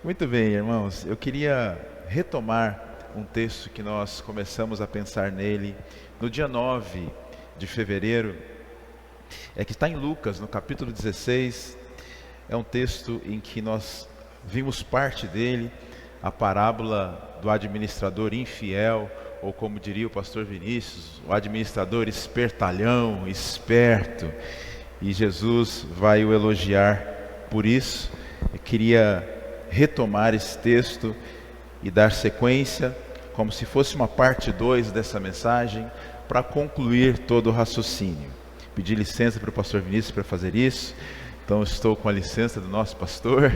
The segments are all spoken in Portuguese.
Muito bem, irmãos. Eu queria retomar um texto que nós começamos a pensar nele no dia 9 de fevereiro. Que está em Lucas, no capítulo 16. É um texto em que nós vimos parte dele, a parábola do administrador infiel, ou como diria o pastor Vinícius, o administrador espertalhão, esperto. E Jesus vai o elogiar por isso. Eu queria retomar esse texto e dar sequência, como se fosse uma parte 2 dessa mensagem, para concluir todo o raciocínio. Pedi licença para o pastor Vinícius para fazer isso, então estou com a licença do nosso pastor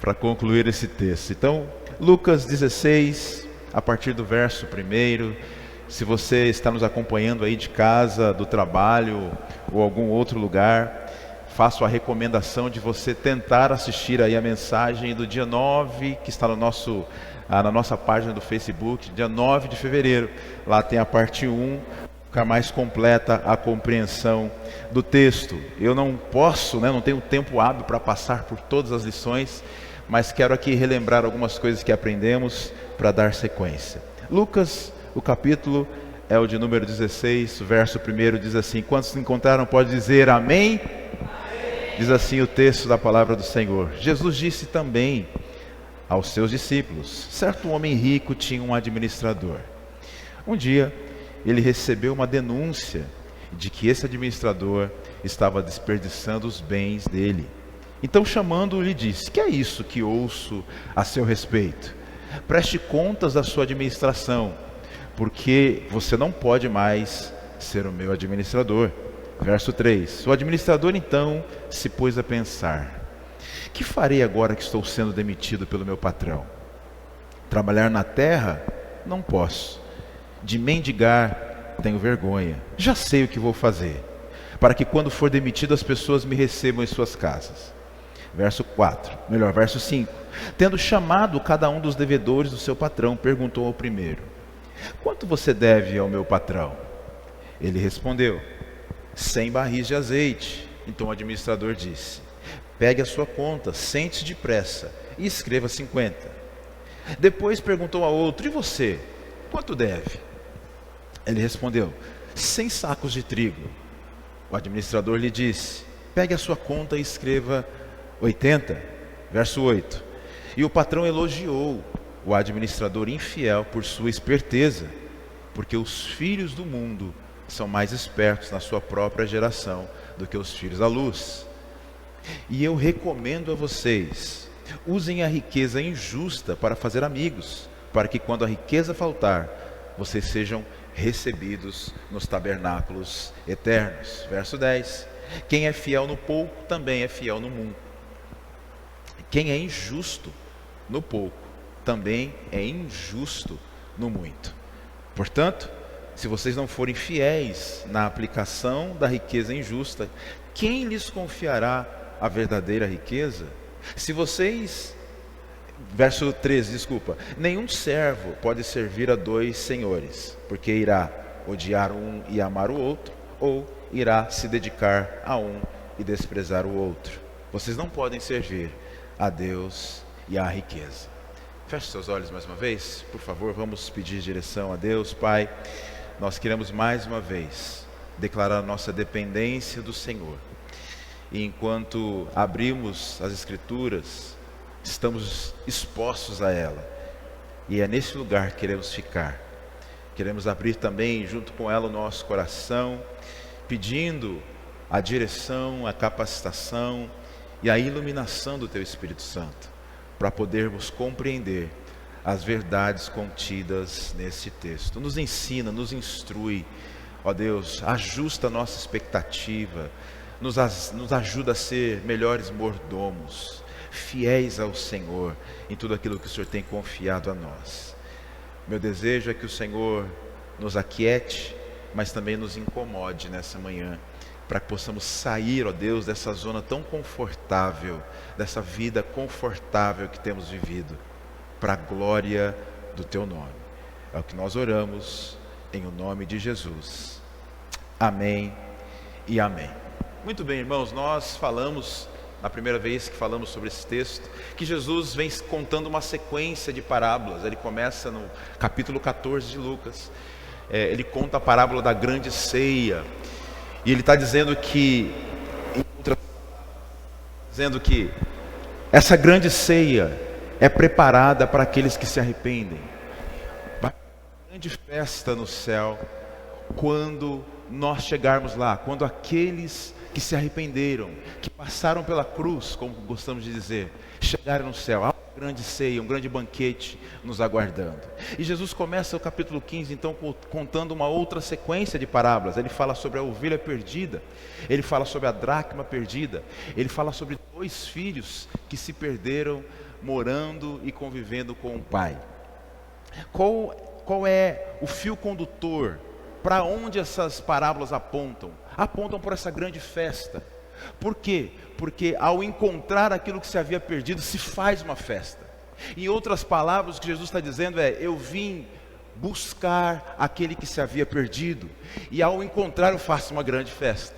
para concluir esse texto. Então, Lucas 16, a partir do verso 1. Se você está nos acompanhando aí de casa, do trabalho ou algum outro lugar, faço a recomendação de você tentar assistir aí a mensagem do dia 9, que está no na nossa página do Facebook, dia 9 de fevereiro. Lá tem a parte 1, ficar mais completa a compreensão do texto. Eu não posso, não tenho tempo hábil para passar por todas as lições, mas quero aqui relembrar algumas coisas que aprendemos para dar sequência. Lucas, o capítulo é o de número 16, o verso 1 diz assim: quantos encontraram pode dizer amém? Diz assim o texto da palavra do Senhor. Jesus disse também aos seus discípulos: certo homem rico tinha um administrador. Um dia ele recebeu uma denúncia de que esse administrador estava desperdiçando os bens dele. Então, chamando-o, lhe disse: que é isso que ouço a seu respeito? Preste contas da sua administração, porque você não pode mais ser o meu administrador. Verso 3. O administrador então se pôs a pensar: que farei agora que estou sendo demitido pelo meu patrão? Trabalhar na terra? Não posso. De mendigar tenho vergonha. Já sei o que vou fazer, para que quando for demitido as pessoas me recebam em suas casas. Verso 5. Tendo chamado cada um dos devedores do seu patrão, perguntou ao primeiro: quanto você deve ao meu patrão? Ele respondeu: 100 barris de azeite. Então o administrador disse: pegue a sua conta, sente-se depressa e escreva 50. Depois perguntou a outro: e você, quanto deve? Ele respondeu: 100 sacos de trigo. O administrador lhe disse: pegue a sua conta e escreva 80. Verso 8. E o patrão elogiou o administrador infiel por sua esperteza, porque os filhos do mundo são mais espertos na sua própria geração do que os filhos da luz. E eu recomendo a vocês: usem a riqueza injusta para fazer amigos, para que quando a riqueza faltar, vocês sejam recebidos nos tabernáculos eternos. Verso 10. Quem é fiel no pouco, também é fiel no muito. Quem é injusto no pouco, também é injusto no muito. Portanto, se vocês não forem fiéis na aplicação da riqueza injusta, quem lhes confiará a verdadeira riqueza? Se vocês... Verso 13, desculpa. Nenhum servo pode servir a dois senhores, porque irá odiar um e amar o outro, ou irá se dedicar a um e desprezar o outro. Vocês não podem servir a Deus e à riqueza. Feche seus olhos mais uma vez, por favor. Vamos pedir direção a Deus. Pai, nós queremos mais uma vez declarar nossa dependência do Senhor. E enquanto abrimos as Escrituras, estamos expostos a ela. E é nesse lugar que queremos ficar. Queremos abrir também junto com ela o nosso coração, pedindo a direção, a capacitação e a iluminação do Teu Espírito Santo, para podermos compreender as verdades contidas nesse texto. Nos ensina, nos instrui, ó Deus, ajusta a nossa expectativa, nos ajuda a ser melhores mordomos, fiéis ao Senhor em tudo aquilo que o Senhor tem confiado a nós. Meu desejo é que o Senhor nos aquiete, mas também nos incomode nessa manhã, para que possamos sair, ó Deus, dessa zona tão confortável, dessa vida confortável que temos vivido, para a glória do Teu nome. É o que nós oramos, em o nome de Jesus. Amém e amém. Muito bem, irmãos, nós falamos na primeira vez que falamos sobre esse texto, que Jesus vem contando uma sequência de parábolas. Ele começa no capítulo 14 de Lucas, ele conta a parábola da grande ceia, e ele está dizendo que essa grande ceia é preparada para aqueles que se arrependem. Vai ter uma grande festa no céu quando nós chegarmos lá, quando aqueles que se arrependeram, que passaram pela cruz, como gostamos de dizer, chegarem no céu. Há uma grande ceia, um grande banquete nos aguardando. E Jesus começa o capítulo 15, então, contando uma outra sequência de parábolas. Ele fala sobre a ovelha perdida, ele fala sobre a dracma perdida, ele fala sobre 2 filhos que se perderam morando e convivendo com o pai. Qual é o fio condutor? Para onde essas parábolas apontam? Apontam por essa grande festa. Por quê? Porque ao encontrar aquilo que se havia perdido, se faz uma festa. Em outras palavras, o que Jesus está dizendo é: eu vim buscar aquele que se havia perdido, e ao encontrar eu faço uma grande festa.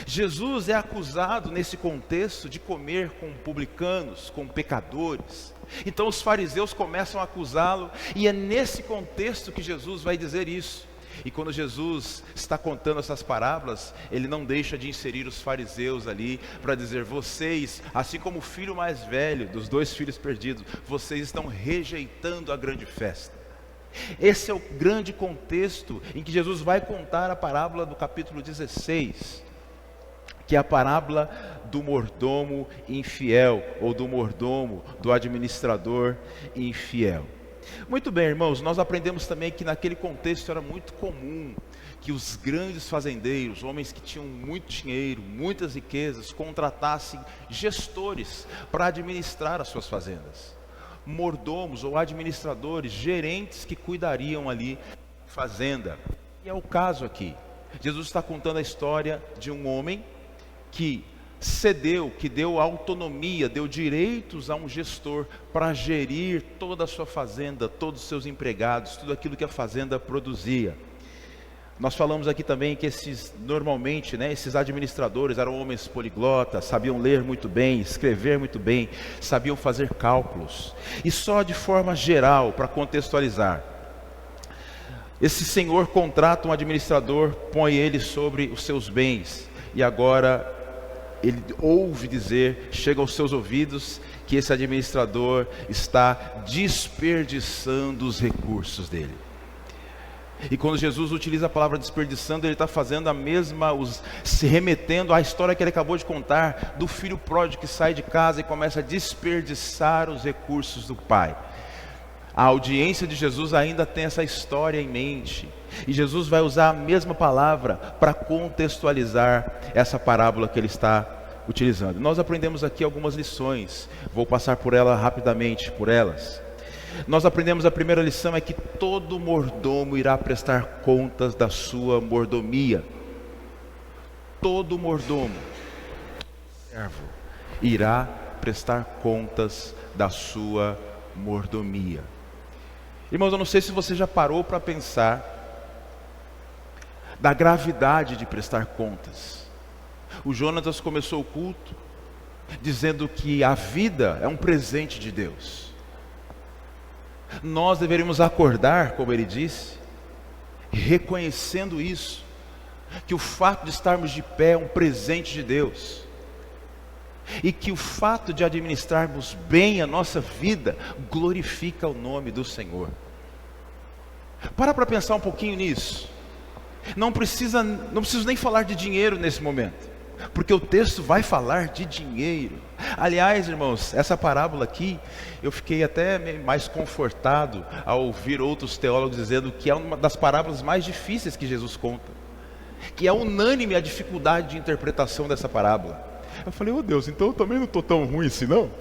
Jesus é acusado nesse contexto de comer com publicanos, com pecadores. Então os fariseus começam a acusá-lo, e é nesse contexto que Jesus vai dizer isso. E quando Jesus está contando essas parábolas, ele não deixa de inserir os fariseus ali, para dizer: vocês, assim como o filho mais velho dos 2 filhos perdidos, vocês estão rejeitando a grande festa. Esse é o grande contexto em que Jesus vai contar a parábola do capítulo 16, que é a parábola do mordomo infiel, ou do mordomo, do administrador infiel. Muito bem, irmãos, nós aprendemos também que naquele contexto era muito comum que os grandes fazendeiros, homens que tinham muito dinheiro, muitas riquezas, contratassem gestores para administrar as suas fazendas. Mordomos ou administradores, gerentes que cuidariam ali da fazenda. E é o caso aqui. Jesus está contando a história de um homem que cedeu, que deu autonomia, deu direitos a um gestor para gerir toda a sua fazenda, todos os seus empregados, tudo aquilo que a fazenda produzia. Nós falamos aqui também que normalmente, esses administradores eram homens poliglotas, sabiam ler muito bem, escrever muito bem, sabiam fazer cálculos. E só de forma geral, para contextualizar, esse senhor contrata um administrador, põe ele sobre os seus bens, e agora ele ouve dizer, chega aos seus ouvidos, que esse administrador está desperdiçando os recursos dele. E quando Jesus utiliza a palavra desperdiçando, ele está fazendo se remetendo à história que ele acabou de contar, do filho pródigo que sai de casa e começa a desperdiçar os recursos do pai. A audiência de Jesus ainda tem essa história em mente, e Jesus vai usar a mesma palavra para contextualizar essa parábola que ele está utilizando. Nós aprendemos aqui algumas lições, vou passar por ela rapidamente, por elas. Nós aprendemos, a primeira lição é que todo mordomo irá prestar contas da sua mordomia. Todo mordomo, servo, irá prestar contas da sua mordomia. Irmãos, eu não sei se você já parou para pensar da gravidade de prestar contas. O Jonatas começou o culto dizendo que a vida é um presente de Deus. Nós deveríamos acordar, como ele disse, reconhecendo isso, que o fato de estarmos de pé é um presente de Deus, e que o fato de administrarmos bem a nossa vida glorifica o nome do Senhor. Para pensar um pouquinho nisso. Não preciso nem falar de dinheiro nesse momento, porque o texto vai falar de dinheiro. Aliás, irmãos, essa parábola aqui, eu fiquei até mais confortado ao ouvir outros teólogos dizendo que é uma das parábolas mais difíceis que Jesus conta, que é unânime a dificuldade de interpretação dessa parábola. Eu falei: oh Deus, então eu também não estou tão ruim assim não?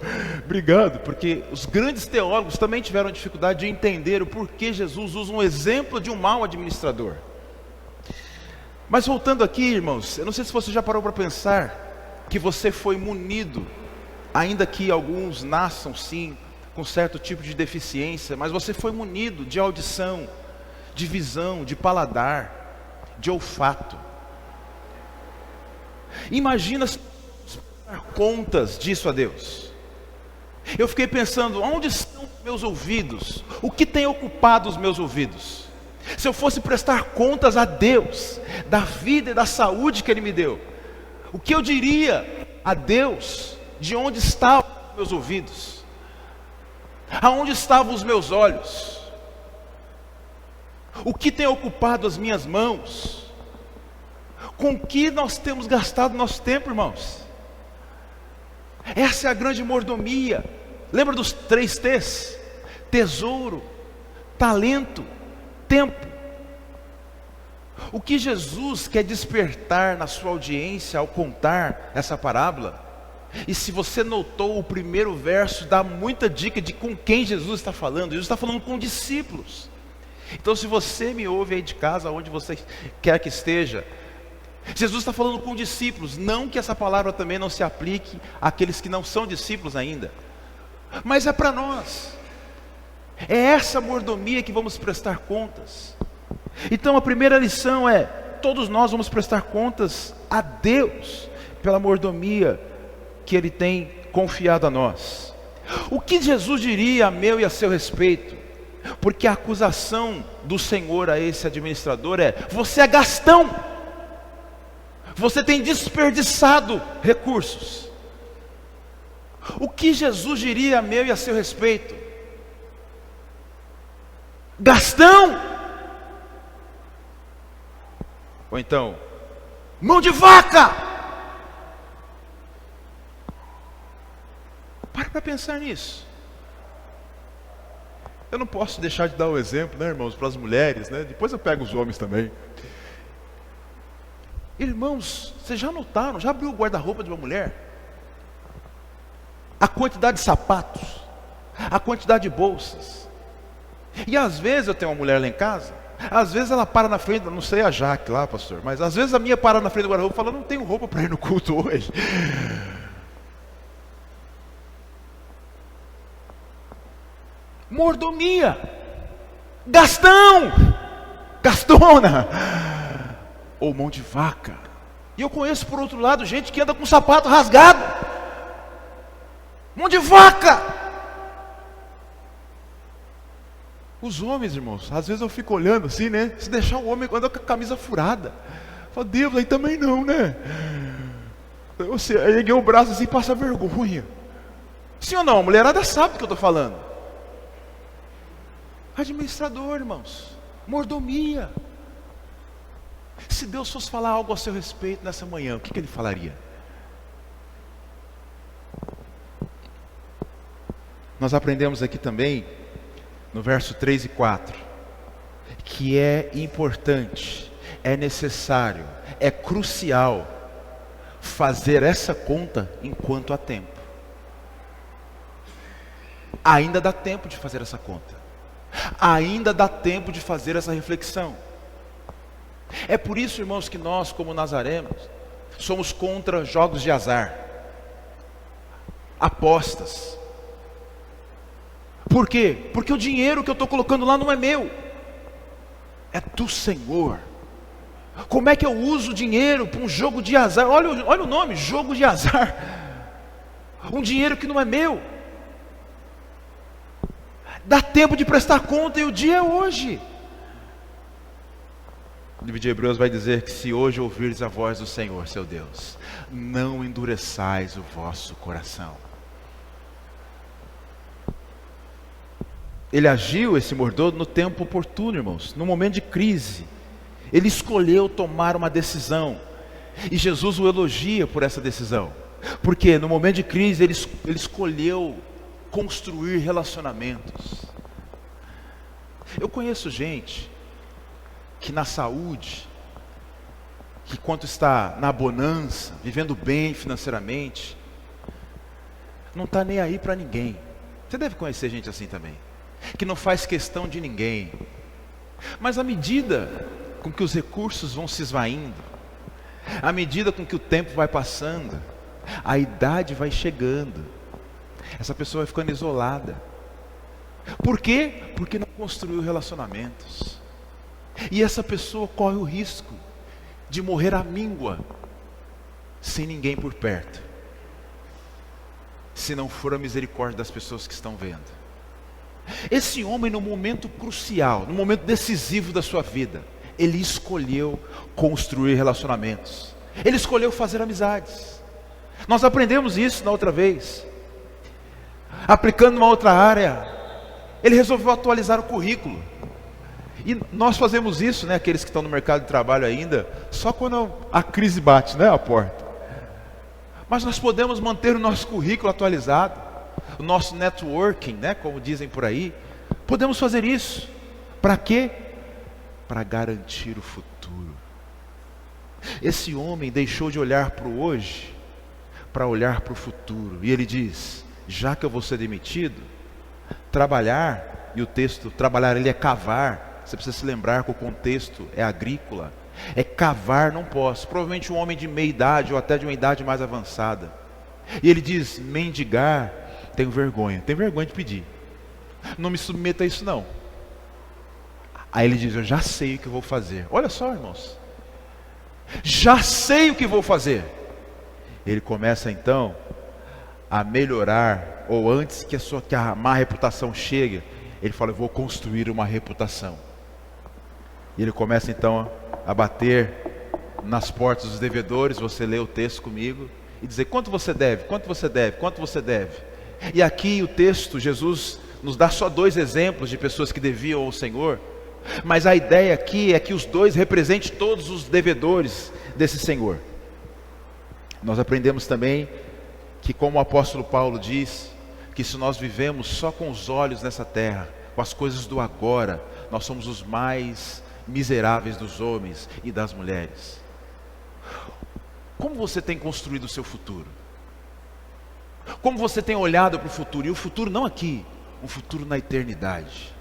Obrigado, porque os grandes teólogos também tiveram dificuldade de entender o porquê Jesus usa um exemplo de um mau administrador. Mas voltando aqui, irmãos, eu não sei se você já parou para pensar que você foi munido, ainda que alguns nasçam sim com certo tipo de deficiência, mas você foi munido de audição, de visão, de paladar, de olfato. Imagina se prestar contas disso a Deus. Eu fiquei pensando, onde estão os meus ouvidos? O que tem ocupado os meus ouvidos? Se eu fosse prestar contas a Deus, da vida e da saúde que Ele me deu, o que eu diria a Deus, de onde estavam os meus ouvidos? Aonde estavam os meus olhos? O que tem ocupado as minhas mãos? Com que nós temos gastado nosso tempo, irmãos? Essa é a grande mordomia. Lembra dos 3 T's? Tesouro, talento, tempo. O que Jesus quer despertar na sua audiência ao contar essa parábola, e se você notou, o primeiro verso dá muita dica de com quem Jesus está falando. Jesus está falando com discípulos. Então, se você me ouve aí de casa, onde você quer que esteja, Jesus está falando com discípulos. Não que essa palavra também não se aplique àqueles que não são discípulos ainda, mas é para nós. É essa mordomia que vamos prestar contas. Então a primeira lição é: todos nós vamos prestar contas a Deus pela mordomia que Ele tem confiado a nós. O que Jesus diria a meu e a seu respeito? Porque a acusação do Senhor a esse administrador é: você é gastão, você tem desperdiçado recursos. O que Jesus diria a meu e a seu respeito? Gastão! Ou então, mão de vaca! Para pensar nisso. Eu não posso deixar de dar o exemplo, né, irmãos, para as mulheres, né? Depois eu pego os homens também. Irmãos, vocês já notaram, já abriu o guarda-roupa de uma mulher? A quantidade de sapatos, a quantidade de bolsas. E às vezes eu tenho uma mulher lá em casa, às vezes ela para na frente, não sei a Jaque lá, pastor, mas às vezes a minha para na frente do guarda-roupa e fala: não tenho roupa para ir no culto hoje. Mordomia, gastão, gastona, ou mão de vaca. E eu conheço por outro lado gente que anda com sapato rasgado, mão de vaca. Os homens, irmãos, às vezes eu fico olhando assim, né? Se deixar o homem anda com a camisa furada, fala: Deus, aí também não, né? Você ergueu o braço assim e passa vergonha. Sim ou não? A mulherada sabe do que eu estou falando. Administrador, irmãos, mordomia. Se Deus fosse falar algo a seu respeito nessa manhã, o que Ele falaria? Nós aprendemos aqui também, no verso 3 e 4, que é importante, é necessário, é crucial fazer essa conta enquanto há tempo. Ainda dá tempo de fazer essa conta. Ainda dá tempo de fazer essa reflexão. É por isso, irmãos, que nós, como nazarenos, somos contra jogos de azar, apostas. Por quê? Porque o dinheiro que eu estou colocando lá não é meu, é do Senhor. Como é que eu uso o dinheiro para um jogo de azar? Olha o nome, jogo de azar. Um dinheiro que não é meu. Dá tempo de prestar conta, e o dia é hoje. O livro de Hebreus vai dizer que se hoje ouvires a voz do Senhor, seu Deus, não endureçais o vosso coração. Ele agiu, esse mordomo, no tempo oportuno, irmãos, no momento de crise. Ele escolheu tomar uma decisão, e Jesus o elogia por essa decisão, porque no momento de crise ele escolheu construir relacionamentos. Eu conheço gente que na saúde, que quando está na bonança, vivendo bem financeiramente, não está nem aí para ninguém. Você deve conhecer gente assim também, que não faz questão de ninguém. Mas à medida com que os recursos vão se esvaindo, à medida com que o tempo vai passando, a idade vai chegando, essa pessoa vai ficando isolada. Por quê? Porque não construiu relacionamentos. E essa pessoa corre o risco de morrer à míngua, sem ninguém por perto. se não for a misericórdia das pessoas que estão vendo. Esse homem, no momento crucial, no momento decisivo da sua vida, ele escolheu construir relacionamentos. Ele escolheu fazer amizades. Nós aprendemos isso na outra vez. Aplicando uma outra área, ele resolveu atualizar o currículo. E nós fazemos isso, né, aqueles que estão no mercado de trabalho ainda, só quando a crise bate, né, a porta. Mas nós podemos manter o nosso currículo atualizado, o nosso networking, né, como dizem por aí. Podemos fazer isso. Para quê? Para garantir o futuro. Esse homem deixou de olhar para o hoje, para olhar para o futuro. E ele diz: já que eu vou ser demitido, trabalhar, e o texto, trabalhar, ele é cavar. Você precisa se lembrar que o contexto é agrícola. É cavar, não posso. Provavelmente um homem de meia idade ou até de uma idade mais avançada. E ele diz: mendigar, tenho vergonha de pedir. Não me submeta a isso não. Aí ele diz: eu já sei o que eu vou fazer. Olha só, irmãos, já sei o que vou fazer. Ele começa então a melhorar, ou antes que a má reputação chegue, ele fala: eu vou construir uma reputação. E ele começa então a bater nas portas dos devedores. Você lê o texto comigo e dizer: quanto você deve, quanto você deve, quanto você deve. E aqui o texto, Jesus nos dá só 2 exemplos de pessoas que deviam ao Senhor, mas a ideia aqui é que os 2 representem todos os devedores desse Senhor. Nós aprendemos também que, como o apóstolo Paulo diz, que se nós vivemos só com os olhos nessa terra, com as coisas do agora, nós somos os mais miseráveis dos homens e das mulheres. Como você tem construído o seu futuro? Como você tem olhado para o futuro? E o futuro não aqui, um futuro na eternidade.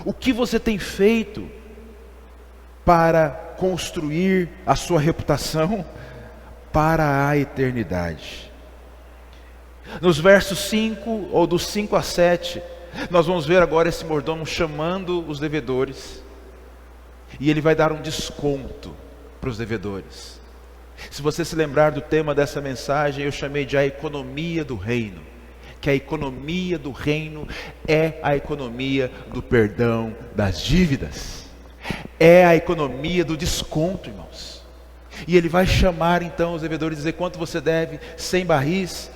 O que você tem feito para construir a sua reputação para a eternidade? Nos versos 5, ou dos 5 a 7, nós vamos ver agora esse mordomo chamando os devedores. E ele vai dar um desconto para os devedores. Se você se lembrar do tema dessa mensagem, eu chamei de a economia do reino. Que a economia do reino é a economia do perdão das dívidas. É a economia do desconto, irmãos. E ele vai chamar então os devedores e dizer: quanto você deve? 100 barris,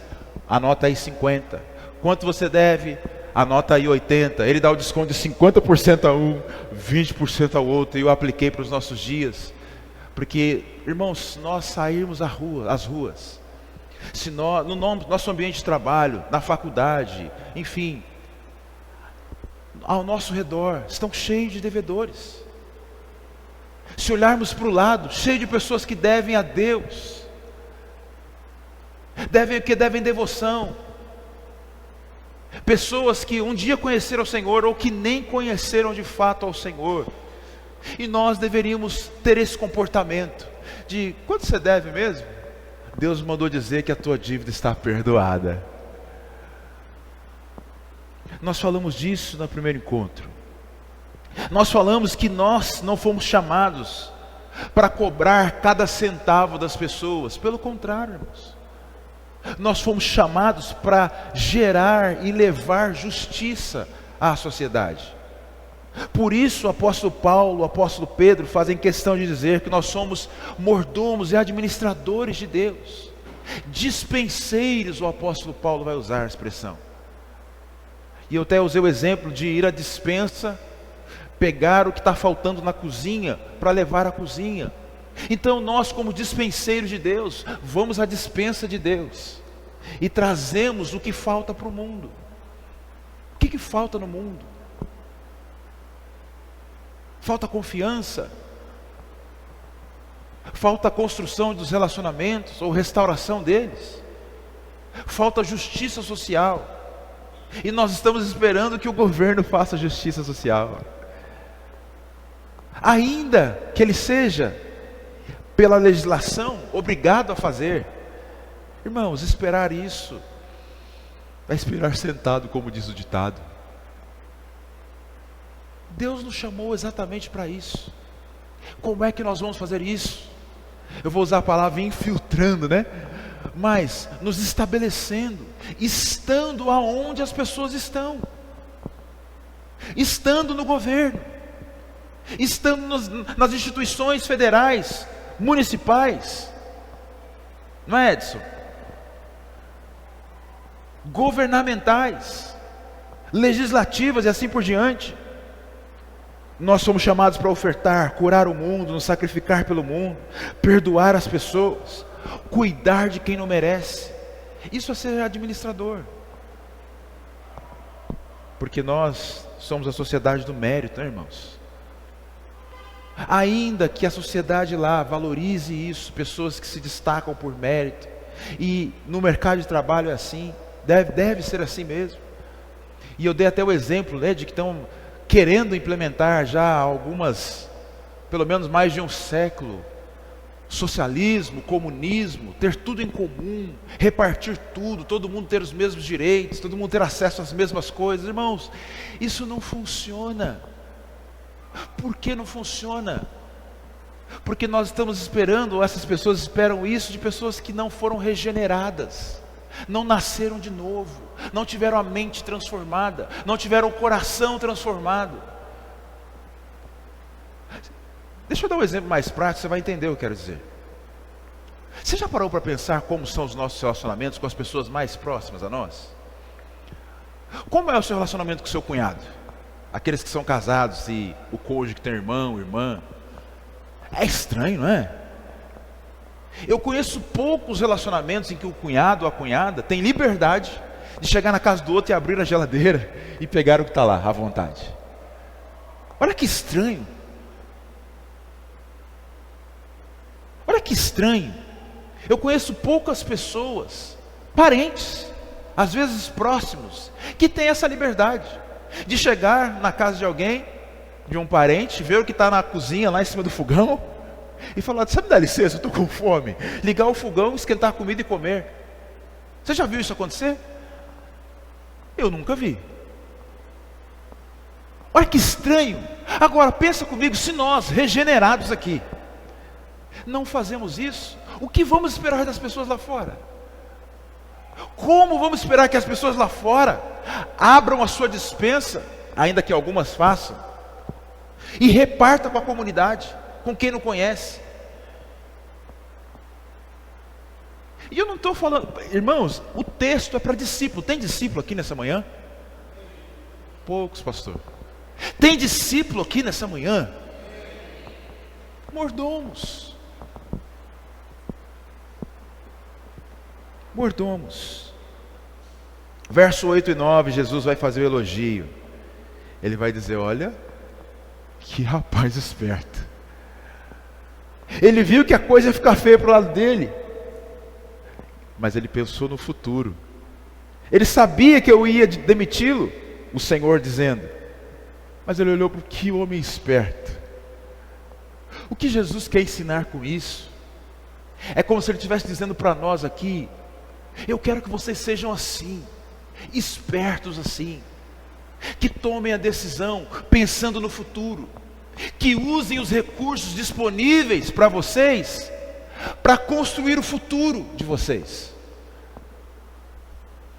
anota aí 50. Quanto você deve? Anota aí 80. Ele dá o desconto de 50% a um, 20% ao outro. E eu apliquei para os nossos dias. Porque, irmãos, se nós sairmos às ruas, se nós, no nosso ambiente de trabalho, na faculdade, enfim, ao nosso redor, estão cheios de devedores. Se olharmos para o lado, cheio de pessoas que devem a Deus, que devem devoção. Pessoas que um dia conheceram o Senhor, ou que nem conheceram de fato ao Senhor. E nós deveríamos ter esse comportamento de: quanto você deve mesmo? Deus mandou dizer que a tua dívida está perdoada. Nós falamos disso no primeiro encontro. Nós falamos que nós não fomos chamados para cobrar cada centavo das pessoas. Pelo contrário, irmãos, nós fomos chamados para gerar e levar justiça à sociedade. Por isso o apóstolo Paulo, o apóstolo Pedro fazem questão de dizer que nós somos mordomos e administradores de Deus. Dispenseiros, o apóstolo Paulo vai usar a expressão. E eu até usei o exemplo de ir à despensa, pegar o que está faltando na cozinha, para levar à cozinha. Então nós, como dispenseiros de Deus, vamos à despensa de Deus e trazemos o que falta para o mundo. O que falta no mundo? Falta confiança, falta a construção dos relacionamentos ou restauração deles, falta justiça social. E nós estamos esperando que o governo faça justiça social, ainda que ele seja, pela legislação, obrigado a fazer. Irmãos, esperar isso é esperar sentado, como diz o ditado. Deus nos chamou exatamente para isso. Como é que nós vamos fazer isso? Eu vou usar a palavra infiltrando, né? mas nos estabelecendo, estando aonde as pessoas estão, estando no governo, estando nas instituições federais, municipais, não é, Edson? Governamentais, legislativas e assim por diante. Nós somos chamados para ofertar, curar o mundo, nos sacrificar pelo mundo, perdoar as pessoas, cuidar de quem não merece. Isso é ser administrador. Porque nós somos a sociedade do mérito, né, irmãos? Ainda que a sociedade lá valorize isso, pessoas que se destacam por mérito, e no mercado de trabalho é assim, deve ser assim mesmo. E eu dei até o exemplo, né, de que estão querendo implementar já algumas, pelo menos mais de um século, socialismo, comunismo, ter tudo em comum, repartir tudo, todo mundo ter os mesmos direitos, todo mundo ter acesso às mesmas coisas. Irmãos, isso não funciona. Por que não funciona? Porque nós estamos esperando, ou essas pessoas esperam isso de pessoas que não foram regeneradas, não nasceram de novo, não tiveram a mente transformada, não tiveram o coração transformado. Deixa eu dar um exemplo mais prático, você vai entender o que eu quero dizer. Você já parou para pensar como são os nossos relacionamentos com as pessoas mais próximas a nós? Como é o seu relacionamento com o seu cunhado? Aqueles que são casados e o cônjuge que tem irmão, irmã. É estranho, não é? Eu conheço poucos relacionamentos em que o cunhado ou a cunhada tem liberdade de chegar na casa do outro e abrir a geladeira e pegar o que está lá, à vontade. Olha que estranho. Olha que estranho. Eu conheço poucas pessoas, parentes, às vezes próximos, que têm essa liberdade de chegar na casa de alguém, de um parente, ver o que está na cozinha, lá em cima do fogão, e falar: sabe, dá licença, eu estou com fome. Ligar o fogão, esquentar a comida e comer. Você já viu isso acontecer? Eu nunca vi. Olha que estranho. Agora pensa comigo, se nós, regenerados aqui, não fazemos isso, o que vamos esperar das pessoas lá fora? Como vamos esperar que as pessoas lá fora abram a sua despensa, ainda que algumas façam, e repartam com a comunidade, com quem não conhece? E eu não estou falando, irmãos, o texto é para discípulo. Tem discípulo aqui nessa manhã? Poucos, pastor. Tem discípulo aqui nessa manhã? Mordomos. Mordomos. Verso 8 e 9, Jesus vai fazer o elogio. Ele vai dizer: olha, que rapaz esperto. Ele viu que a coisa ia ficar feia para o lado dele, mas ele pensou no futuro. Ele sabia que eu ia demiti-lo, o Senhor dizendo, mas ele olhou para que homem esperto. O que Jesus quer ensinar com isso? É como se ele estivesse dizendo para nós aqui: eu quero que vocês sejam assim, espertos assim, que tomem a decisão pensando no futuro, que usem os recursos disponíveis para vocês, para construir o futuro de vocês.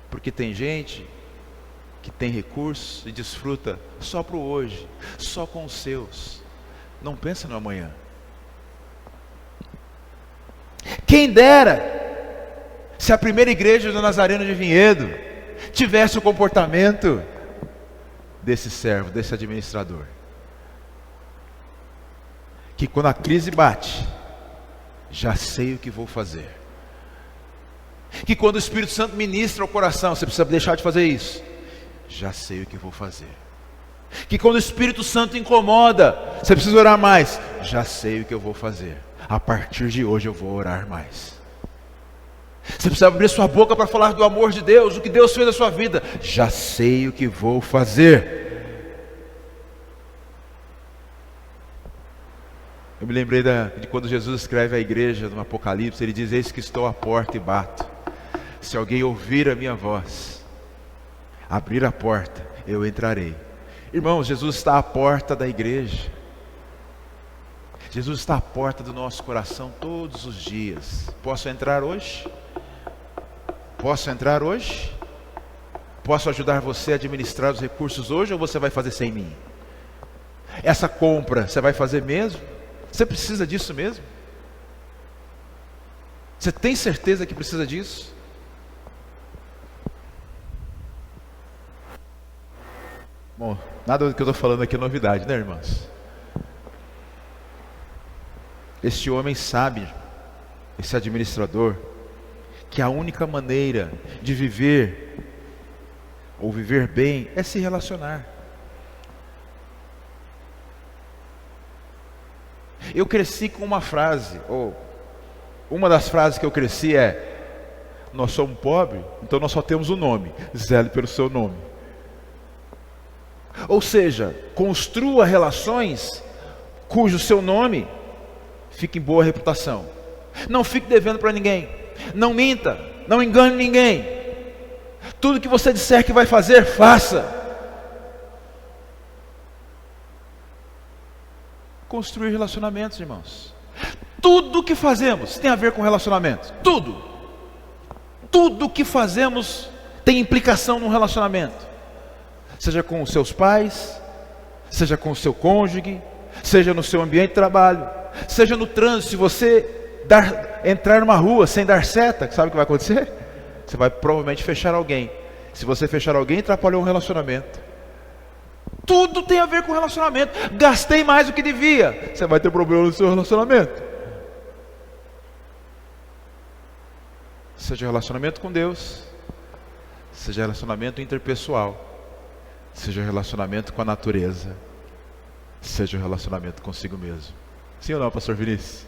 Porque tem gente que tem recursos e desfruta só para o hoje, só com os seus, não pensa no amanhã. Quem dera se a primeira igreja do Nazareno de Vinhedo tivesse o comportamento desse servo, desse administrador, que quando a crise bate, já sei o que vou fazer. Que quando o Espírito Santo ministra ao coração, você precisa deixar de fazer isso, já sei o que vou fazer. Que quando o Espírito Santo incomoda, você precisa orar mais, já sei o que eu vou fazer. A partir de hoje eu vou orar mais. Você precisa abrir sua boca para falar do amor de Deus, o que Deus fez na sua vida, já sei o que vou fazer. Eu me lembrei de quando Jesus escreve à igreja no Apocalipse, ele diz: eis que estou à porta e bato. Se alguém ouvir a minha voz, abrir a porta, eu entrarei. Irmãos, Jesus está à porta da igreja. Jesus está à porta do nosso coração todos os dias. Posso entrar hoje? Posso entrar hoje? Posso ajudar você a administrar os recursos hoje ou você vai fazer sem mim? Essa compra você vai fazer mesmo? Você precisa disso mesmo? Você tem certeza que precisa disso? Bom, nada do que eu estou falando aqui é novidade, né, irmãos? Este homem sabe, esse administrador, que a única maneira de viver, ou viver bem, é se relacionar. Eu cresci com uma frase, ou uma das frases que eu cresci é: nós somos pobres, então nós só temos o nome, zele pelo seu nome. Ou seja, construa relações cujo seu nome fique em boa reputação. Não fique devendo para ninguém. Não minta, não engane ninguém. Tudo que você disser que vai fazer, faça. Construir relacionamentos, irmãos. Tudo que fazemos tem a ver com relacionamento. Tudo. Tudo que fazemos tem implicação no relacionamento. Seja com os seus pais, seja com o seu cônjuge, seja no seu ambiente de trabalho, seja no trânsito. Se você entrar numa rua sem dar seta, sabe o que vai acontecer? Você vai provavelmente fechar alguém. Se você fechar alguém, atrapalhou um relacionamento. Tudo tem a ver com relacionamento. Gastei mais do que devia, você vai ter problema no seu relacionamento. Seja relacionamento com Deus, seja relacionamento interpessoal, seja relacionamento com a natureza, seja relacionamento consigo mesmo. Sim ou não, pastor Vinícius?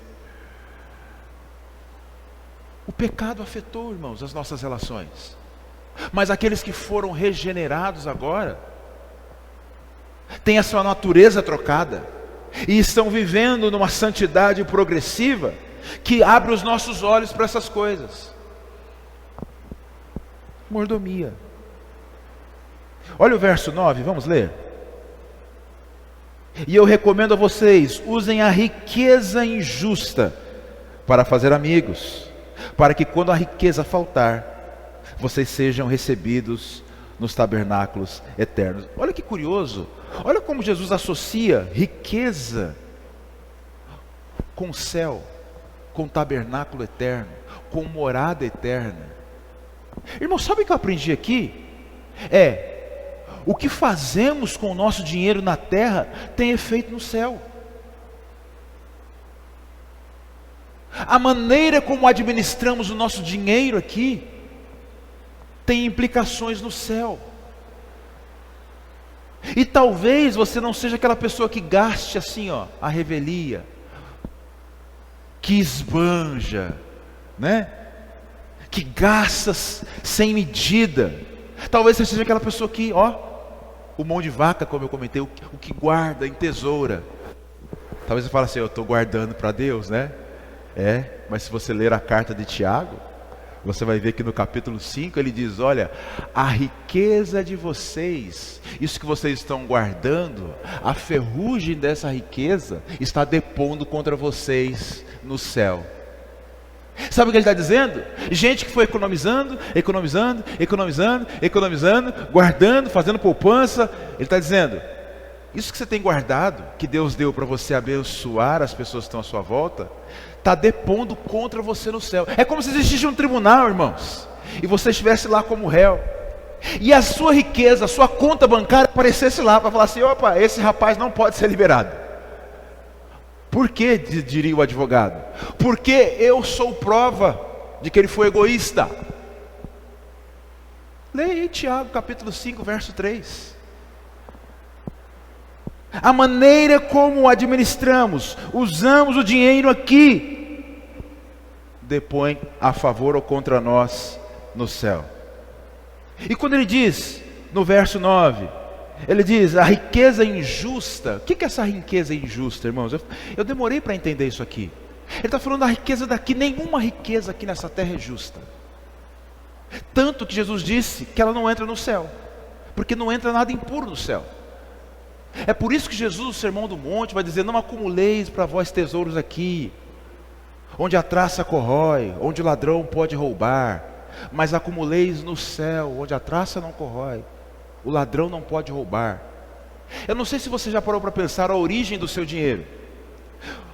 O pecado afetou, irmãos, as nossas relações. Mas aqueles que foram regenerados agora têm a sua natureza trocada e estão vivendo numa santidade progressiva que abre os nossos olhos para essas coisas. Mordomia. Olha o verso 9, vamos ler. E eu recomendo a vocês, usem a riqueza injusta para fazer amigos, para que quando a riqueza faltar, vocês sejam recebidos nos tabernáculos eternos. Olha que curioso, olha como Jesus associa riqueza com céu, com tabernáculo eterno, com morada eterna. Irmão, sabe o que eu aprendi aqui? O que fazemos com o nosso dinheiro na terra tem efeito no céu. A maneira como administramos o nosso dinheiro aqui tem implicações no céu. E talvez você não seja aquela pessoa que gaste assim, a revelia, que esbanja, né? Que gasta sem medida. Talvez você seja aquela pessoa que, o mão de vaca, como eu comentei, o que guarda em tesoura. Talvez você fale assim: eu estou guardando para Deus, né? Mas se você ler a carta de Tiago, você vai ver que no capítulo 5 ele diz: olha, a riqueza de vocês, isso que vocês estão guardando, a ferrugem dessa riqueza está depondo contra vocês no céu. Sabe o que ele está dizendo? Gente que foi economizando, guardando, fazendo poupança. Ele está dizendo: isso que você tem guardado, que Deus deu para você abençoar as pessoas que estão à sua volta, está depondo contra você no céu. É como se existisse um tribunal, irmãos, e você estivesse lá como réu, e a sua riqueza, a sua conta bancária aparecesse lá para falar assim: opa, esse rapaz não pode ser liberado. Por que, diria o advogado? Porque eu sou prova de que ele foi egoísta. Leia aí Tiago capítulo 5, verso 3. A maneira como administramos, usamos o dinheiro aqui, depõe a favor ou contra nós no céu. E quando ele diz, no verso 9, ele diz: a riqueza injusta. O que é essa riqueza injusta, irmãos? Eu demorei para entender isso aqui. Ele está falando da riqueza daqui. Nenhuma riqueza aqui nessa terra é justa. Tanto que Jesus disse que ela não entra no céu, porque não entra nada impuro no céu. É por isso que Jesus, no Sermão do Monte, vai dizer: não acumuleis para vós tesouros aqui, onde a traça corrói, onde o ladrão pode roubar. mas acumuleis no céu, onde a traça não corrói, o ladrão não pode roubar. Eu não sei se você já parou para pensar a origem do seu dinheiro.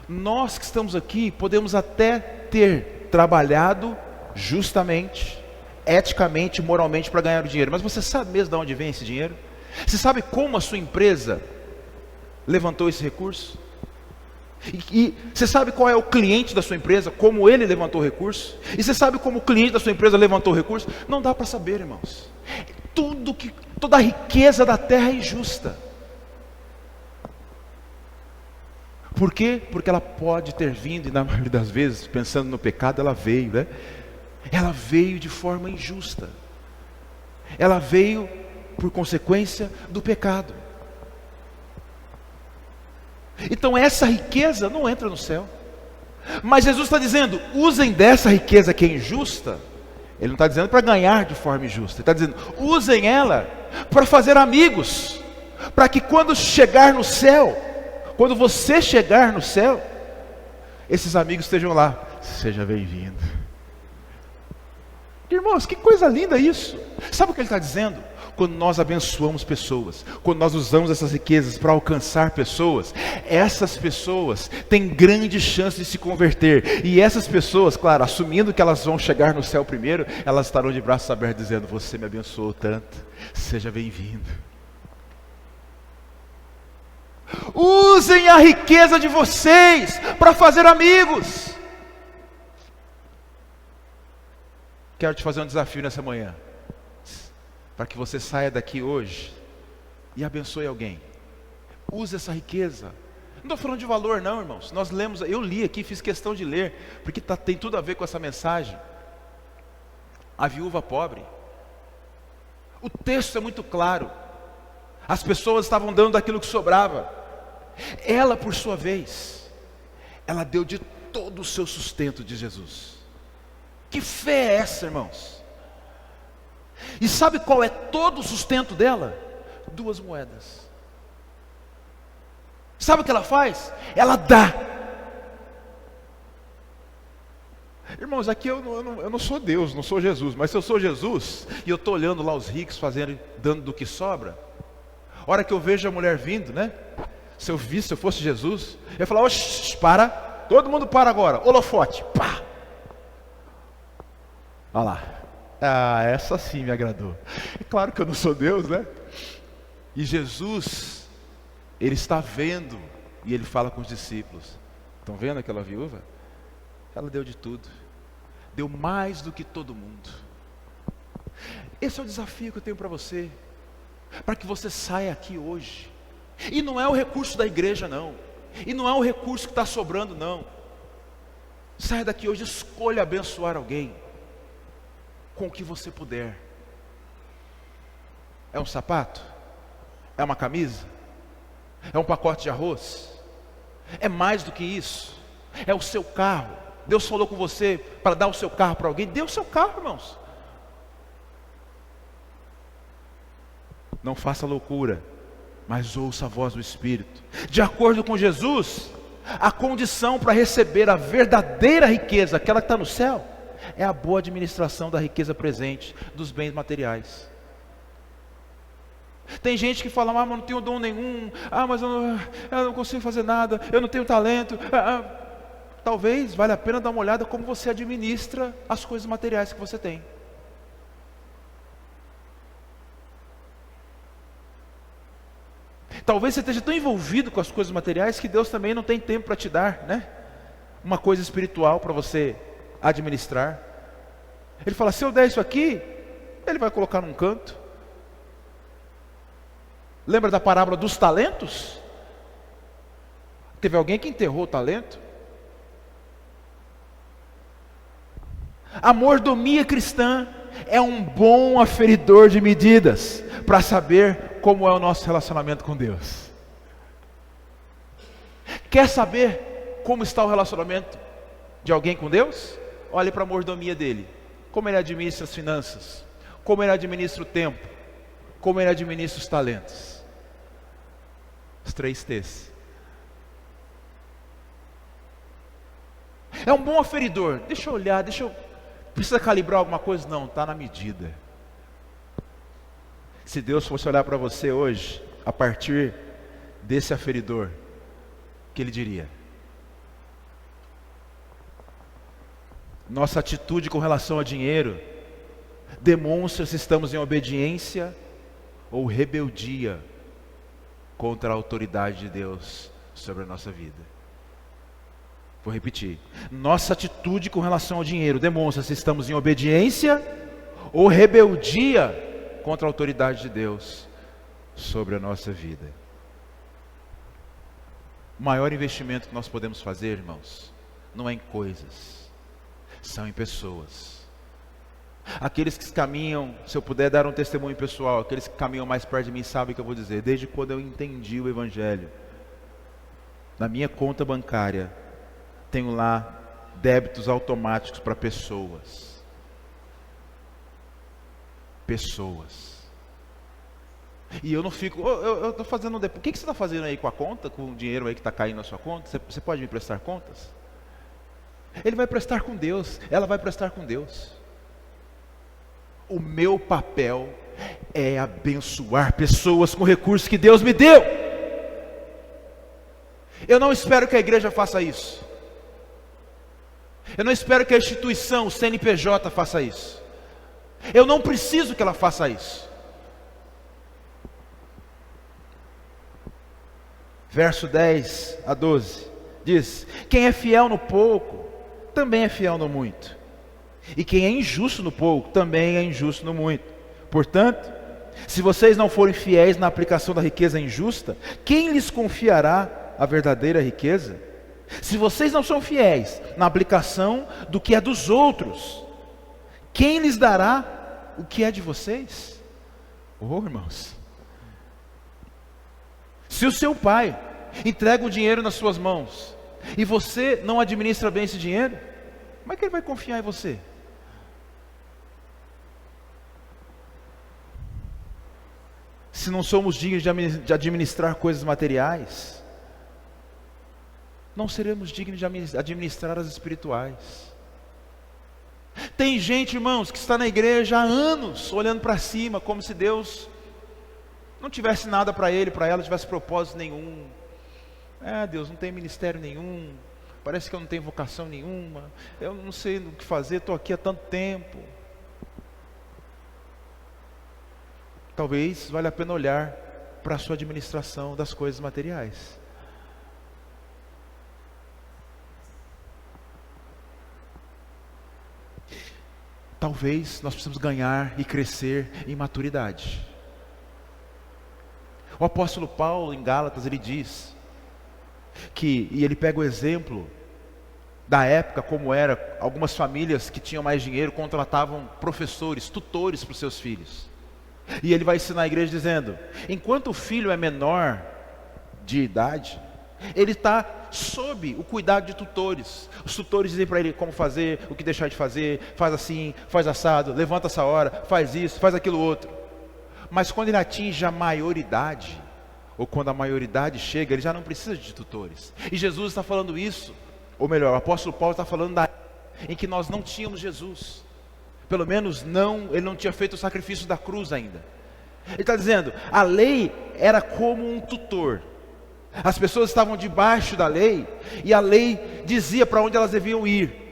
Nós que estamos aqui podemos até ter trabalhado justamente, eticamente, moralmente para ganhar o dinheiro, mas você sabe mesmo de onde vem esse dinheiro? Você sabe como a sua empresa levantou esse recurso? E você sabe qual é o cliente da sua empresa, como ele levantou o recurso? E você sabe como o cliente da sua empresa levantou o recurso? Não dá para saber, irmãos. Toda a riqueza da terra é injusta. Por quê? Porque ela pode ter vindo, e na maioria das vezes, pensando no pecado, ela veio, né? Ela veio de forma injusta. Ela veio por consequência do pecado. Então essa riqueza não entra no céu. Mas Jesus está dizendo, usem dessa riqueza que é injusta. Ele não está dizendo para ganhar de forma injusta. Ele está dizendo, usem ela para fazer amigos, para que quando chegar no céu, quando você chegar no céu, esses amigos estejam lá. Seja bem-vindo. Irmãos, que coisa linda isso. Sabe o que ele está dizendo? Quando nós abençoamos pessoas, quando nós usamos essas riquezas para alcançar pessoas, essas pessoas têm grande chance de se converter. E essas pessoas, claro, assumindo que elas vão chegar no céu primeiro, elas estarão de braços abertos dizendo, você me abençoou tanto, seja bem-vindo. Usem a riqueza de vocês para fazer amigos. Quero te fazer um desafio nessa manhã, para que você saia daqui hoje e abençoe alguém. Use essa riqueza. Não estou falando de valor não, irmãos. Nós lemos, eu li aqui, fiz questão de ler, porque tem tudo a ver com essa mensagem. A viúva pobre. O texto é muito claro. As pessoas estavam dando daquilo que sobrava. Ela, por sua vez, ela deu de todo o seu sustento de Jesus. Que fé é essa, irmãos? E sabe qual é todo o sustento dela? 2 moedas. Sabe o que ela faz? Ela dá. Irmãos, aqui eu não sou Deus, não sou Jesus. Mas se eu sou Jesus, e eu estou olhando lá os ricos fazendo, dando do que sobra, a hora que eu vejo a mulher vindo, né? Se eu fosse Jesus, eu ia falar, oxi, para, todo mundo para agora, holofote, pá. Olha lá. Ah, essa sim me agradou. É claro que eu não sou Deus, né? E Jesus, Ele está vendo, e Ele fala com os discípulos. Estão vendo aquela viúva? Ela deu de tudo. Deu mais do que todo mundo. Esse é o desafio que eu tenho para você. Para que você saia aqui hoje. E não é o recurso da igreja não. E não é o recurso que está sobrando não. Saia daqui hoje, escolha abençoar alguém. Com o que você puder. É um sapato? É uma camisa? É um pacote de arroz? É mais do que isso. É o seu carro. Deus falou com você para dar o seu carro para alguém. Dê o seu carro, irmãos. Não faça loucura, mas ouça a voz do Espírito. De acordo com Jesus, a condição para receber a verdadeira riqueza, aquela que está no céu, é a boa administração da riqueza presente, dos bens materiais. Tem gente que fala, mas eu não tenho dom nenhum, mas eu não consigo fazer nada, eu não tenho talento. Talvez valha a pena dar uma olhada como você administra as coisas materiais que você tem. Talvez você esteja tão envolvido com as coisas materiais que Deus também não tem tempo para te dar, né? Uma coisa espiritual para você administrar. Ele fala, se eu der isso aqui, Ele vai colocar num canto. Lembra da parábola dos talentos? Teve alguém que enterrou o talento. A mordomia cristã é um bom aferidor de medidas para saber como é o nosso relacionamento com Deus. Quer saber como está o relacionamento de alguém com Deus? Olhe para a mordomia dele. Como ele administra as finanças, como ele administra o tempo, como ele administra os talentos. Os 3 T's. É um bom aferidor. Deixa eu olhar, Precisa calibrar alguma coisa? Não, está na medida. Se Deus fosse olhar para você hoje, a partir desse aferidor, o que Ele diria? Nossa atitude com relação ao dinheiro demonstra se estamos em obediência ou rebeldia contra a autoridade de Deus sobre a nossa vida. Vou repetir. Nossa atitude com relação ao dinheiro demonstra se estamos em obediência ou rebeldia contra a autoridade de Deus sobre a nossa vida. O maior investimento que nós podemos fazer, irmãos, não é em coisas, são em pessoas. Aqueles que caminham, se eu puder dar um testemunho pessoal, aqueles que caminham mais perto de mim sabem o que eu vou dizer. Desde quando eu entendi o Evangelho, na minha conta bancária, tenho lá débitos automáticos para pessoas. Pessoas. E eu não fico, eu estou fazendo, o que você está fazendo aí com a conta, com o dinheiro aí que está caindo na sua conta? Você pode me prestar contas? Ele vai prestar com Deus, ela vai prestar com Deus. O meu papel é abençoar pessoas com recursos que Deus me deu. Eu não espero que a igreja faça isso. Eu não espero que a instituição, o CNPJ, faça isso. Eu não preciso que ela faça isso. Verso 10 a 12 diz: quem é fiel no pouco, também é fiel no muito. E quem é injusto no pouco, também é injusto no muito. Portanto, se vocês não forem fiéis na aplicação da riqueza injusta, quem lhes confiará a verdadeira riqueza? Se vocês não são fiéis na aplicação do que é dos outros, quem lhes dará o que é de vocês? Oh, irmãos. Se o seu pai entrega o dinheiro nas suas mãos e você não administra bem esse dinheiro, como é que ele vai confiar em você? Se não somos dignos de administrar coisas materiais, não seremos dignos de administrar as espirituais. Tem gente, irmãos, que está na igreja há anos, olhando para cima, como se Deus não tivesse nada para ele, para ela, não tivesse propósito nenhum. Deus, não tem ministério nenhum, parece que eu não tenho vocação nenhuma, eu não sei o que fazer, estou aqui há tanto tempo. Talvez valha a pena olhar para a sua administração das coisas materiais. Talvez nós precisamos ganhar e crescer em maturidade. O apóstolo Paulo, em Gálatas, ele diz que, e ele pega o exemplo da época, como era, algumas famílias que tinham mais dinheiro contratavam professores, tutores para os seus filhos. E ele vai ensinar a igreja dizendo: enquanto o filho é menor de idade, ele está sob o cuidado de tutores. Os tutores dizem para ele como fazer, o que deixar de fazer, faz assim, faz assado, levanta essa hora, faz isso, faz aquilo outro. Mas quando ele atinge a maioridade, ou quando a maioridade chega, ele já não precisa de tutores. E Jesus está falando isso, ou melhor, o apóstolo Paulo está falando da em que nós não tínhamos Jesus. Pelo menos ele não tinha feito o sacrifício da cruz ainda. Ele está dizendo, a lei era como um tutor. As pessoas estavam debaixo da lei, e a lei dizia para onde elas deviam ir.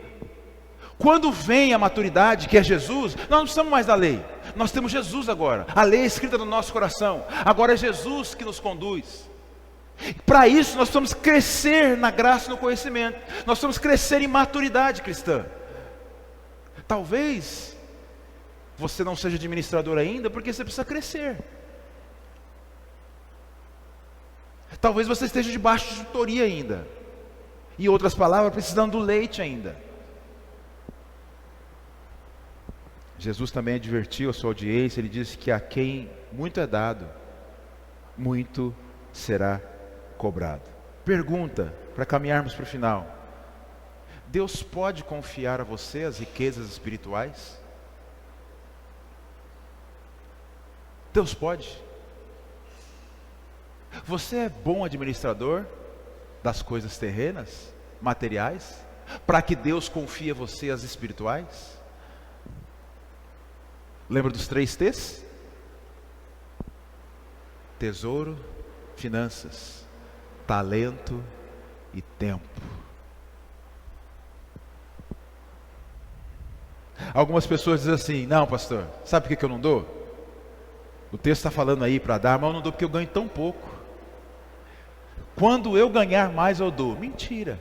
Quando vem a maturidade, que é Jesus, nós não precisamos mais da lei. Nós temos Jesus agora. A lei é escrita no nosso coração. Agora é Jesus que nos conduz. Para isso nós precisamos crescer na graça e no conhecimento. Nós precisamos crescer em maturidade cristã. Talvez você não seja administrador ainda, porque você precisa crescer. Talvez você esteja debaixo de tutoria ainda. Em outras palavras, precisando do leite ainda. Jesus também advertiu a sua audiência, ele disse que a quem muito é dado, muito será cobrado. Pergunta, para caminharmos para o final: Deus pode confiar a você as riquezas espirituais? Deus pode. Você é bom administrador das coisas terrenas, materiais, para que Deus confie a você as espirituais? Lembra dos 3 T's? Tesouro, finanças, talento e tempo. Algumas pessoas dizem assim: não, pastor, sabe por que eu não dou? O texto está falando aí para dar, mas eu não dou porque eu ganho tão pouco. Quando eu ganhar mais eu dou. Mentira.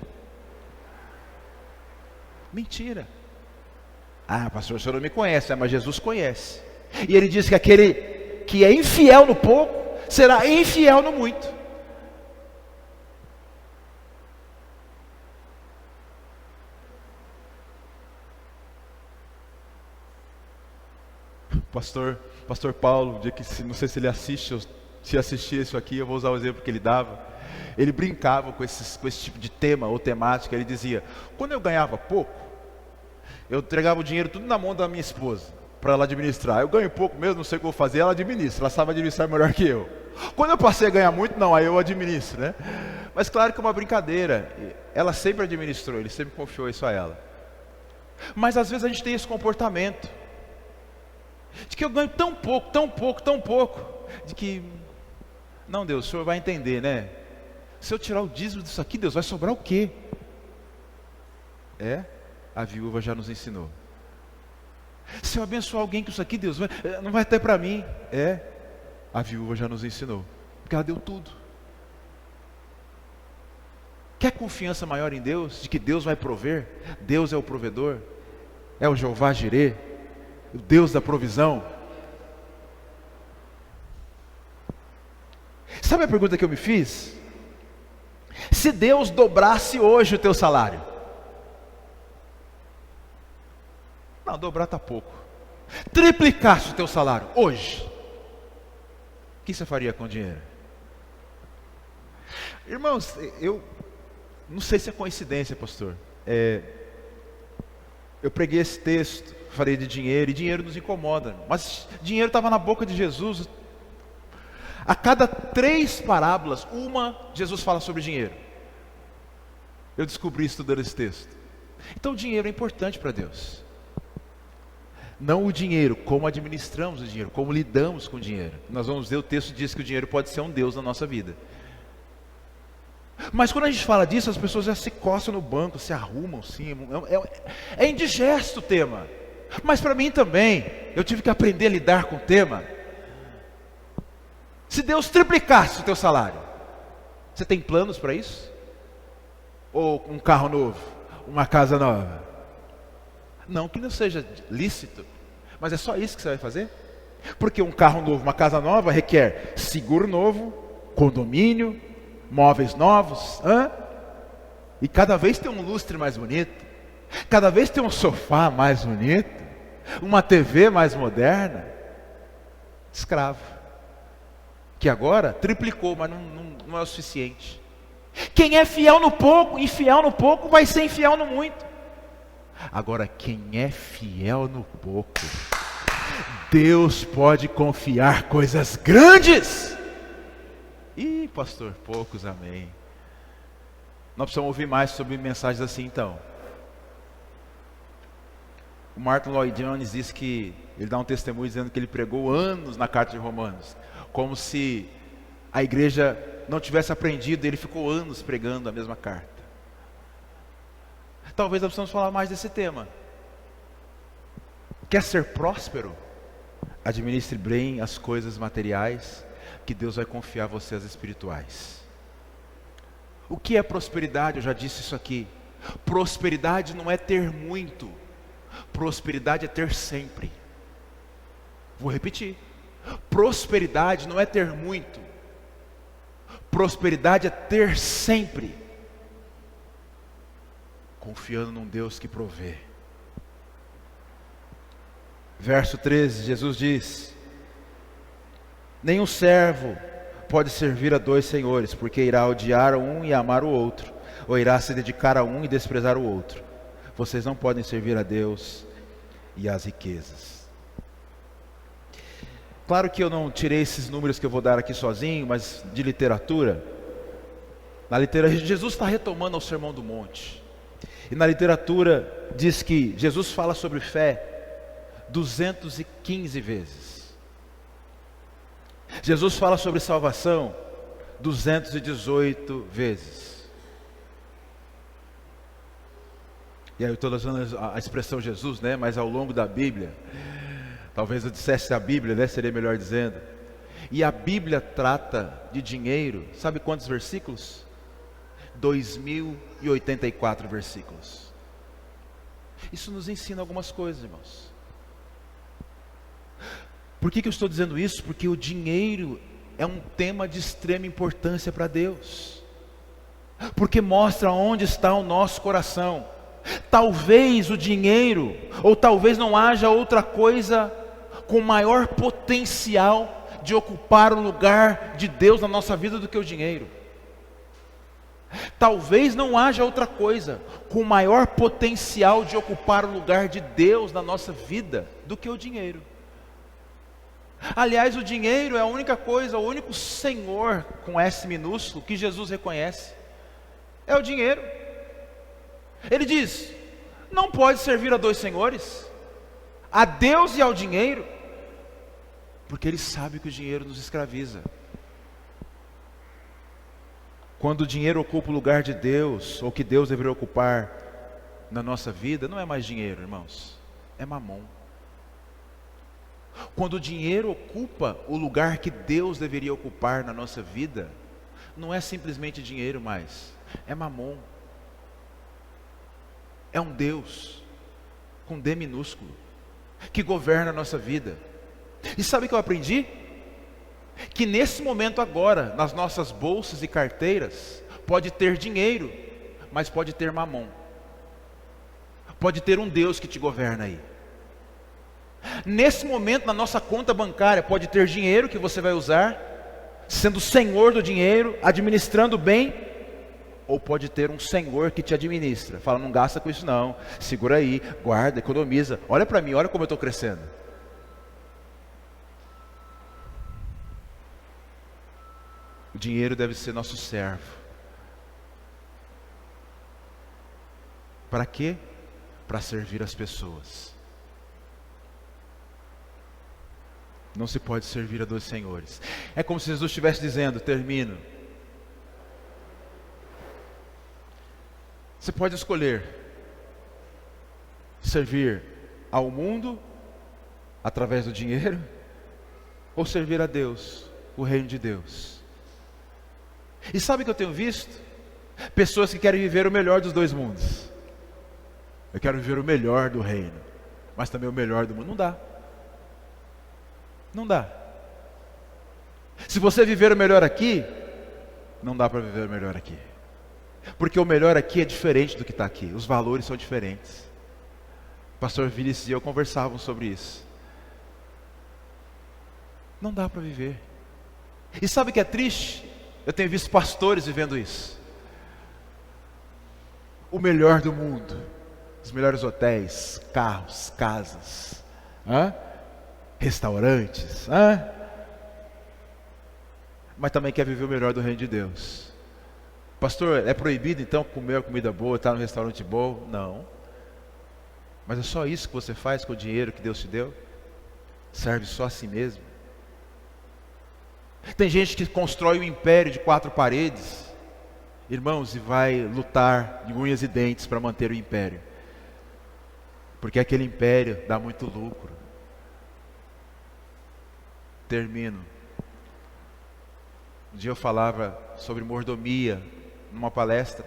Mentira. Ah, pastor, o senhor não me conhece, mas Jesus conhece. E ele diz que aquele que é infiel no pouco, será infiel no muito. Pastor Paulo, dia que, não sei se ele assiste, se assistir isso aqui, eu vou usar o exemplo que ele dava. Ele brincava com esse tipo de tema ou temática. Ele dizia: quando eu ganhava pouco, eu entregava o dinheiro tudo na mão da minha esposa, para ela administrar. Eu ganho pouco mesmo, não sei o que eu vou fazer, ela administra. Ela sabe administrar melhor que eu. Quando eu passei a ganhar muito, não, aí eu administro, né? Mas claro que é uma brincadeira. Ela sempre administrou, ele sempre confiou isso a ela. Mas às vezes a gente tem esse comportamento de que eu ganho tão pouco, de que, não, Deus, o senhor vai entender, né? Se eu tirar o dízimo disso aqui, Deus, vai sobrar o quê? A viúva já nos ensinou. Se eu abençoar alguém com isso aqui, Deus, não vai ter para mim. A viúva já nos ensinou, porque ela deu tudo. Quer confiança maior em Deus, de que Deus vai prover? Deus é o provedor, é o Jeová Jirê, o Deus da provisão. Sabe a pergunta que eu me fiz? Se Deus dobrasse hoje o teu salário. Não, dobrar está pouco. Triplicasse o teu salário hoje, o que você faria com o dinheiro? Irmãos, eu não sei se é coincidência, pastor. Eu preguei esse texto, falei de dinheiro, e dinheiro nos incomoda. Mas dinheiro estava na boca de Jesus. A cada 3 parábolas, Jesus fala sobre dinheiro. Eu descobri estudando esse texto. Então o dinheiro é importante para Deus. Não o dinheiro, como administramos o dinheiro, como lidamos com o dinheiro. Nós vamos ver, o texto diz que o dinheiro pode ser um Deus na nossa vida. Mas quando a gente fala disso, as pessoas já se coçam no banco, se arrumam, assim, é indigesto o tema. Mas para mim também, eu tive que aprender a lidar com o tema. Se Deus triplicasse o teu salário, você tem planos para isso? Ou um carro novo, uma casa nova? Não que não seja lícito, mas é só isso que você vai fazer? Porque um carro novo, uma casa nova requer seguro novo, condomínio, móveis novos, e cada vez tem um lustre mais bonito, cada vez tem um sofá mais bonito, uma TV mais moderna. Escravo, que agora triplicou, mas não é o suficiente. Quem é fiel no pouco, infiel no pouco, vai ser infiel no muito. Agora, quem é fiel no pouco, Deus pode confiar coisas grandes. Ih, pastor, poucos, amém. Nós precisamos ouvir mais sobre mensagens assim então. O Martin Lloyd Jones diz que, ele dá um testemunho dizendo que ele pregou anos na carta de Romanos, como se a igreja não tivesse aprendido, ele ficou anos pregando a mesma carta. Talvez nós precisamos falar mais desse tema. Quer ser próspero? Administre bem as coisas materiais, que Deus vai confiar a você as espirituais. O que é prosperidade? Eu já disse isso aqui. Prosperidade não é ter muito, prosperidade é ter sempre. Vou repetir. Prosperidade não é ter muito, prosperidade é ter sempre, confiando num Deus que provê. Verso 13, Jesus diz: nenhum servo pode servir a 2 senhores, porque irá odiar um e amar o outro, ou irá se dedicar a um e desprezar o outro. Vocês não podem servir a Deus e às riquezas. Claro que eu não tirei esses números que eu vou dar aqui sozinho, mas de literatura. Na literatura, Jesus está retomando o Sermão do Monte. E na literatura diz que Jesus fala sobre fé 215 vezes. Jesus fala sobre salvação 218 vezes. E aí eu estou usando a expressão Jesus, né? Mas ao longo da Bíblia, talvez eu dissesse a Bíblia, né? Seria melhor dizendo. E a Bíblia trata de dinheiro, sabe quantos versículos? 2084 versículos. Isso nos ensina algumas coisas, irmãos. Por que eu estou dizendo isso? Porque o dinheiro é um tema de extrema importância para Deus. Porque mostra onde está o nosso coração. Talvez o dinheiro, ou talvez não haja outra coisa com maior potencial de ocupar o lugar de Deus na nossa vida do que o dinheiro. Talvez não haja outra coisa com maior potencial de ocupar o lugar de Deus na nossa vida do que o dinheiro. Aliás, o dinheiro é a única coisa, o único senhor com S minúsculo que Jesus reconhece. É o dinheiro. Ele diz: não pode servir a dois senhores, a Deus e ao dinheiro, porque ele sabe que o dinheiro nos escraviza. Quando o dinheiro ocupa o lugar de Deus, ou que Deus deveria ocupar na nossa vida, não é mais dinheiro, irmãos, é mamon. Quando o dinheiro ocupa o lugar que Deus deveria ocupar na nossa vida, não é simplesmente dinheiro mais, é mamon. É um Deus, com D minúsculo, que governa a nossa vida. E sabe o que eu aprendi? Que nesse momento agora, nas nossas bolsas e carteiras, pode ter dinheiro, mas pode ter mamon. Pode ter um Deus que te governa aí. Nesse momento, na nossa conta bancária, pode ter dinheiro que você vai usar, sendo senhor do dinheiro, administrando bem, ou pode ter um senhor que te administra. Fala: não gasta com isso não, segura aí, guarda, economiza. Olha para mim, olha como eu estou crescendo. O dinheiro deve ser nosso servo. Para quê? Para servir as pessoas. Não se pode servir a dois senhores. É como se Jesus estivesse dizendo, termino. Você pode escolher servir ao mundo através do dinheiro, ou servir a Deus, o reino de Deus. E sabe o que eu tenho visto? Pessoas que querem viver o melhor dos dois mundos. Eu quero viver o melhor do reino, mas também o melhor do mundo. Não dá. Não dá. Se você viver o melhor aqui, não dá para viver o melhor aqui. Porque o melhor aqui é diferente do que está aqui. Os valores são diferentes. O pastor Vinícius e eu conversávamos sobre isso. Não dá para viver. E sabe o que é triste? Eu tenho visto pastores vivendo isso. O melhor do mundo. Os melhores hotéis, carros, casas, restaurantes, mas também quer viver o melhor do reino de Deus. Pastor, é proibido então comer comida boa, estar num restaurante bom? Não. Mas é só isso que você faz com o dinheiro que Deus te deu? Serve só a si mesmo? Tem gente que constrói um império de 4 paredes, irmãos, e vai lutar de unhas e dentes para manter o império, porque aquele império dá muito lucro. Termino. Um dia eu falava sobre mordomia numa palestra,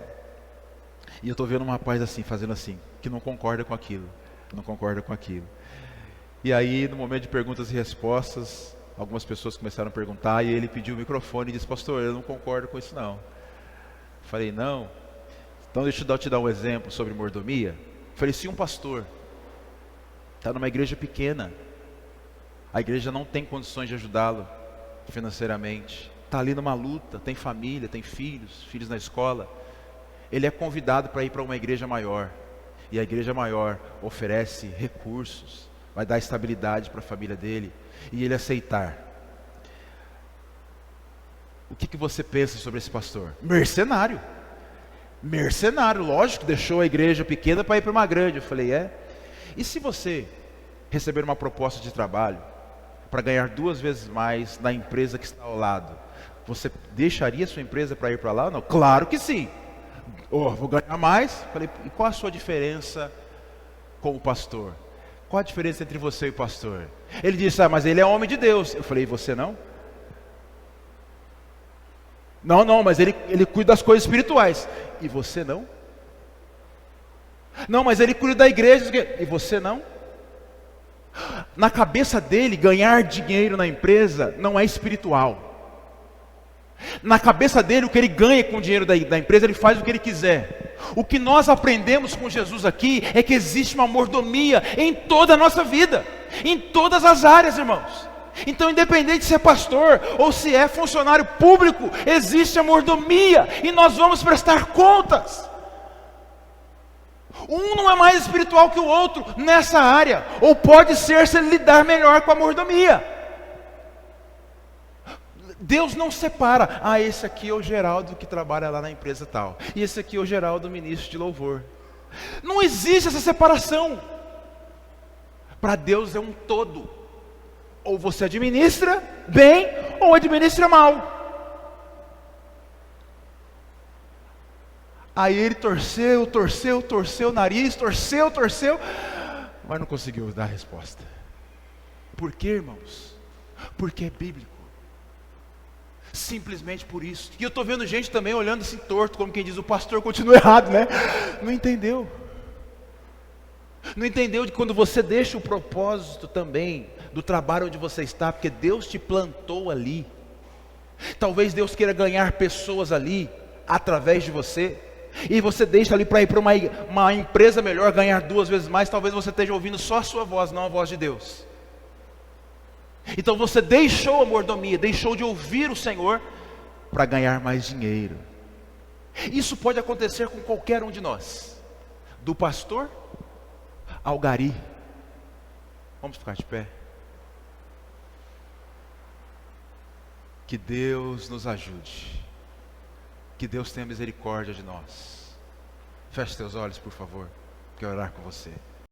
e eu estou vendo um rapaz assim, fazendo assim, que não concorda com aquilo, não concorda com aquilo. E aí, no momento de perguntas e respostas, algumas pessoas começaram a perguntar, e ele pediu o microfone e disse: pastor, eu não concordo com isso não. Falei: não, então deixa eu te dar um exemplo sobre mordomia. Falei: se um pastor está numa igreja pequena, a igreja não tem condições de ajudá-lo financeiramente, está ali numa luta, tem família, tem filhos na escola, ele é convidado para ir para uma igreja maior, e a igreja maior oferece recursos, vai dar estabilidade para a família dele, e ele aceitar. O que você pensa sobre esse pastor? Mercenário, lógico, deixou a igreja pequena para ir para uma grande. Eu falei: e se você receber uma proposta de trabalho para ganhar 2 vezes mais na empresa que está ao lado, você deixaria sua empresa para ir para lá ou não? Claro que sim. Oh, vou ganhar mais. Falei, e qual a sua diferença com o pastor? Qual a diferença entre você e o pastor? Ele disse, mas ele é homem de Deus. Eu falei, e você não? Não, mas ele cuida das coisas espirituais. E você não? Não, mas ele cuida da igreja. E você não? Na cabeça dele, ganhar dinheiro na empresa não é espiritual. Na cabeça dele, o que ele ganha com o dinheiro da empresa, ele faz o que ele quiser. O que nós aprendemos com Jesus aqui é que existe uma mordomia em toda a nossa vida, em todas as áreas, irmãos. Então, independente se é pastor ou se é funcionário público, existe a mordomia e nós vamos prestar contas. Um não é mais espiritual que o outro nessa área, ou pode ser se ele lidar melhor com a mordomia. Deus não separa, esse aqui é o Geraldo que trabalha lá na empresa tal, e esse aqui é o Geraldo, ministro de louvor. Não existe essa separação. Para Deus é um todo. Ou você administra bem, ou administra mal. Aí ele torceu o nariz, torceu, mas não conseguiu dar a resposta. Por quê, irmãos? Porque é bíblico. Simplesmente por isso. E eu estou vendo gente também olhando assim torto, como quem diz, o pastor continua errado, né? Não entendeu. Não entendeu de quando você deixa o propósito também do trabalho onde você está, porque Deus te plantou ali. Talvez Deus queira ganhar pessoas ali, através de você. E você deixa ali para ir para uma empresa melhor, ganhar 2 vezes mais. Talvez você esteja ouvindo só a sua voz, não a voz de Deus. Então você deixou a mordomia, deixou de ouvir o Senhor para ganhar mais dinheiro. Isso pode acontecer com qualquer um de nós, do pastor ao gari. Vamos ficar de pé. Que Deus nos ajude. Que Deus tenha misericórdia de nós. Feche seus olhos, por favor. Quero orar com você.